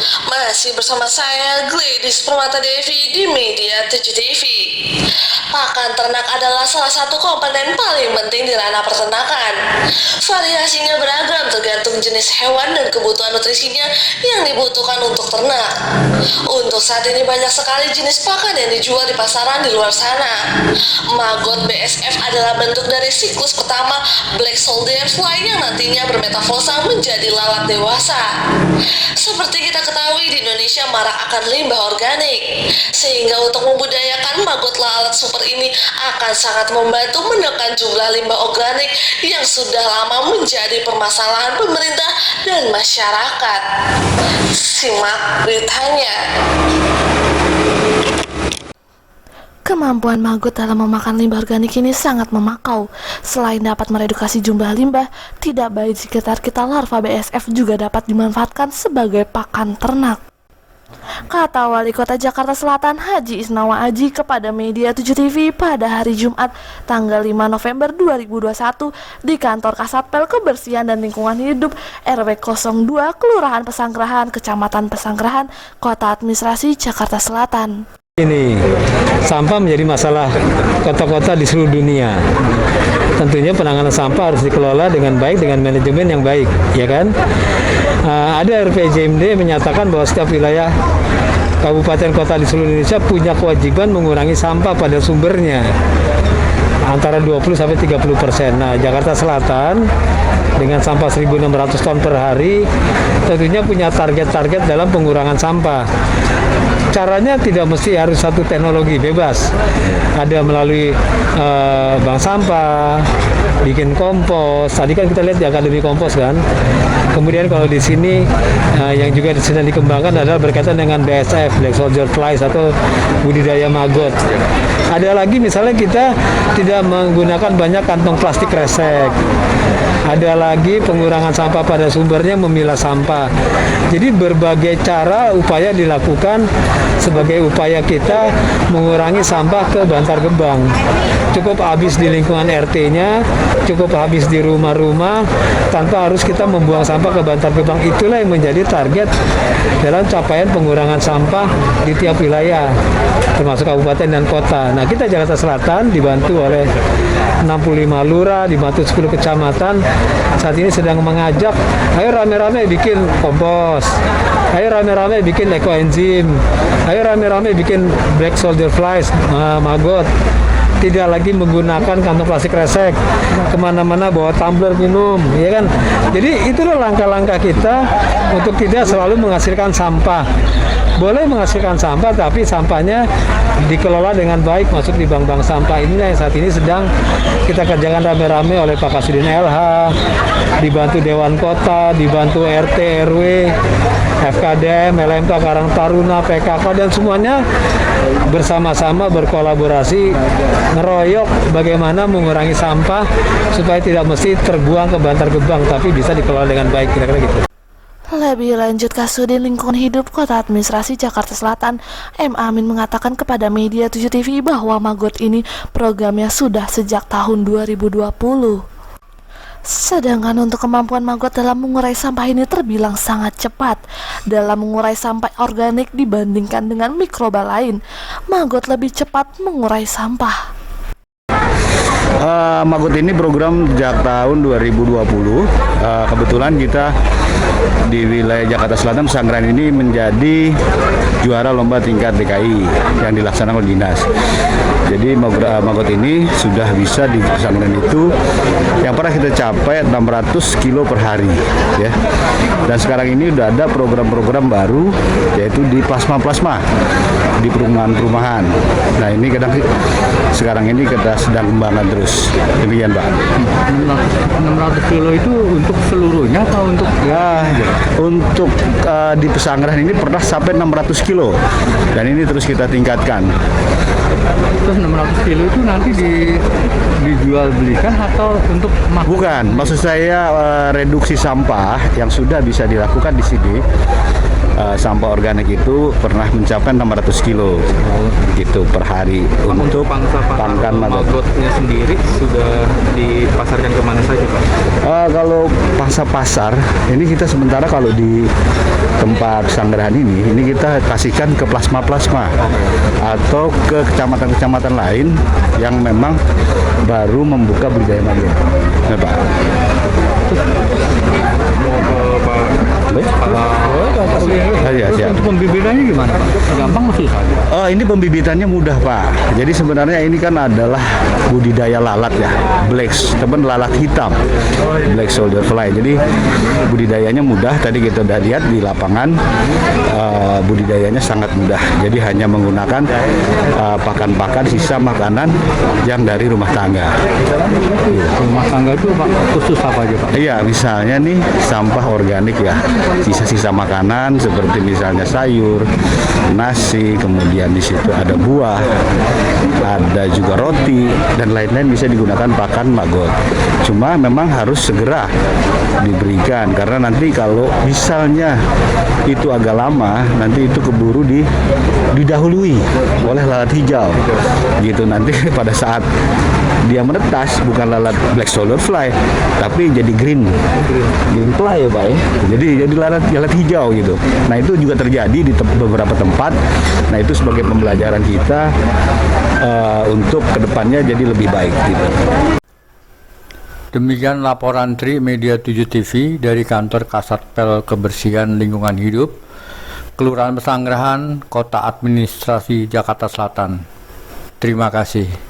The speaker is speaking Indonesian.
Masih bersama saya Gladys Permata Devi di Media 7 TV. Pakan ternak adalah salah satu komponen paling penting di ranah peternakan. Variasinya beragam tergantung jenis hewan dan kebutuhan nutrisinya yang dibutuhkan untuk ternak. Untuk saat ini banyak sekali jenis pakan yang dijual di pasaran di luar sana. Maggot BSF adalah bentuk dari siklus pertama Black Soldier Fly yang nantinya bermetamorfosa menjadi lalat dewasa. Seperti kita ketahui, di Indonesia marak akan limbah organik, sehingga untuk membudayakan maggot lalat super ini akan sangat membantu menekan jumlah limbah organik yang sudah lama menjadi permasalahan pemerintah dan masyarakat. Simak beritanya. Kemampuan maggot dalam memakan limbah organik ini sangat memakau. Selain dapat meredukasi jumlah limbah, tidak baik di sekitar kita, larva BSF juga dapat dimanfaatkan sebagai pakan ternak. Kata Wali Kota Jakarta Selatan Haji Isnawa Aji kepada Media 7 TV pada hari Jumat tanggal 5 November 2021 di kantor Kasatpel Kebersihan dan Lingkungan Hidup RW 02 Kelurahan Pesanggerahan, Kecamatan Pesanggerahan, Kota Administrasi Jakarta Selatan. Ini sampah menjadi masalah kota-kota di seluruh dunia. Tentunya penanganan sampah harus dikelola dengan baik, dengan manajemen yang baik, ya kan? Ada RPJMD menyatakan bahwa setiap wilayah kabupaten kota di seluruh Indonesia punya kewajiban mengurangi sampah pada sumbernya antara 20-30%. Nah, Jakarta Selatan dengan sampah 1.600 ton per hari tentunya punya target-target dalam pengurangan sampah. Caranya tidak mesti harus satu teknologi, bebas. Ada melalui bank sampah, bikin kompos. Tadi kan kita lihat di Akademi Kompos kan. Kemudian kalau di sini yang juga sedang dikembangkan adalah berkaitan dengan BSF, Black Soldier Flies atau budidaya maggot. Ada lagi misalnya kita tidak menggunakan banyak kantong plastik kresek. Ada lagi pengurangan sampah pada sumbernya, memilah sampah. Jadi berbagai cara upaya dilakukan sebagai upaya kita mengurangi sampah ke Bantar Gebang. Cukup habis di lingkungan RT-nya, cukup habis di rumah-rumah, tanpa harus kita membuang sampah ke Bantar Gebang. Itulah yang menjadi target dalam capaian pengurangan sampah di tiap wilayah, termasuk kabupaten dan kota. Nah, kita Jakarta Selatan dibantu oleh 65 lurah, dibantu 10 kecamatan, saat ini sedang mengajak, ayo rame-rame bikin kompos, ayo rame-rame bikin ekoenzim, ayo rame-rame bikin Black Soldier Flies, maggot. Tidak lagi menggunakan kantong plastik kresek, kemana-mana bawa tumbler minum, ya kan? Jadi itulah langkah-langkah kita untuk tidak selalu menghasilkan sampah. Boleh menghasilkan sampah, tapi sampahnya dikelola dengan baik, masuk di bank-bank sampah. Inilah yang saat ini sedang kita kerjakan rame-rame oleh Pak Kasudin LH, dibantu Dewan Kota, dibantu RT, RW, FKDM, LMK, Karang Taruna, PKK, dan semuanya bersama-sama berkolaborasi ngeroyok bagaimana mengurangi sampah supaya tidak mesti terbuang ke Bantar Gebang, tapi bisa dikelola dengan baik, kira-kira gitu. Lebih lanjut, Kasudin Lingkungan Hidup Kota Administrasi Jakarta Selatan M. Amin mengatakan kepada Media 7 TV bahwa maggot ini programnya sudah sejak tahun 2020. Sedangkan untuk kemampuan maggot dalam mengurai sampah ini terbilang sangat cepat dalam mengurai sampah organik dibandingkan dengan mikroba lain. Maggot lebih cepat mengurai sampah. Maggot ini program sejak tahun 2020. Kebetulan kita di wilayah Jakarta Selatan, Pesanggerahan ini menjadi juara lomba tingkat DKI yang dilaksanakan oleh dinas. Jadi maggot ini sudah bisa di Pesanggerahan itu yang pernah kita capai 600 kilo per hari, ya. Dan sekarang ini sudah ada program-program baru, yaitu di plasma di perumahan-perumahan. Nah, ini sekarang ini kita sedang kembangkan terus. Demikian, Pak. 600 kilo itu untuk seluruhnya atau untuk untuk di Pesanggerahan ini pernah sampai 600 kilo dan ini terus kita tingkatkan. Terus 600 kilo itu nanti dijual belikan atau untuk makan? Bukan, maksud saya reduksi sampah yang sudah bisa dilakukan di sini sampah organik itu pernah mencapai 600 kilo gitu per hari untuk pakan maggot. Maggotnya sendiri sudah dipasarkan kemana saja Pak? Kalau pasar ini kita sementara kalau di tempat sanggerahan ini kita kasihkan ke plasma atau ke kecamatan-kecamatan lain yang memang baru membuka budidaya maggot. Nah, Pak. Ya, siap. Untuk pembibitannya gimana Pak? Gampang atau susah? Ini pembibitannya mudah Pak. Jadi sebenarnya ini kan adalah budidaya lalat ya, lalat hitam, black soldier fly. Jadi budidayanya mudah. Tadi kita udah lihat di lapangan, budidayanya sangat mudah. Jadi hanya menggunakan pakan-pakan sisa makanan yang dari rumah tangga. Rumah tangga itu Pak khusus apa aja Pak? Iya, misalnya nih sampah organik ya, sisa-sisa makanan seperti misalnya sayur, nasi, kemudian di situ ada buah, ada juga roti dan lain-lain bisa digunakan pakan maggot. Cuma memang harus segera diberikan karena nanti kalau misalnya itu agak lama, nanti itu keburu didahului oleh lalat hijau. Gitu nanti pada saat dia menetas bukan lalat black soldier fly tapi jadi green fly ya Pak ya. Jadi lalat hijau gitu. Nah itu juga terjadi di beberapa tempat. Nah itu sebagai pembelajaran kita untuk kedepannya jadi lebih baik gitu. Demikian laporan Tri Media 7 TV dari kantor Kasatpel Kebersihan Lingkungan Hidup, Kelurahan Pesanggerahan, Kota Administrasi Jakarta Selatan. Terima kasih.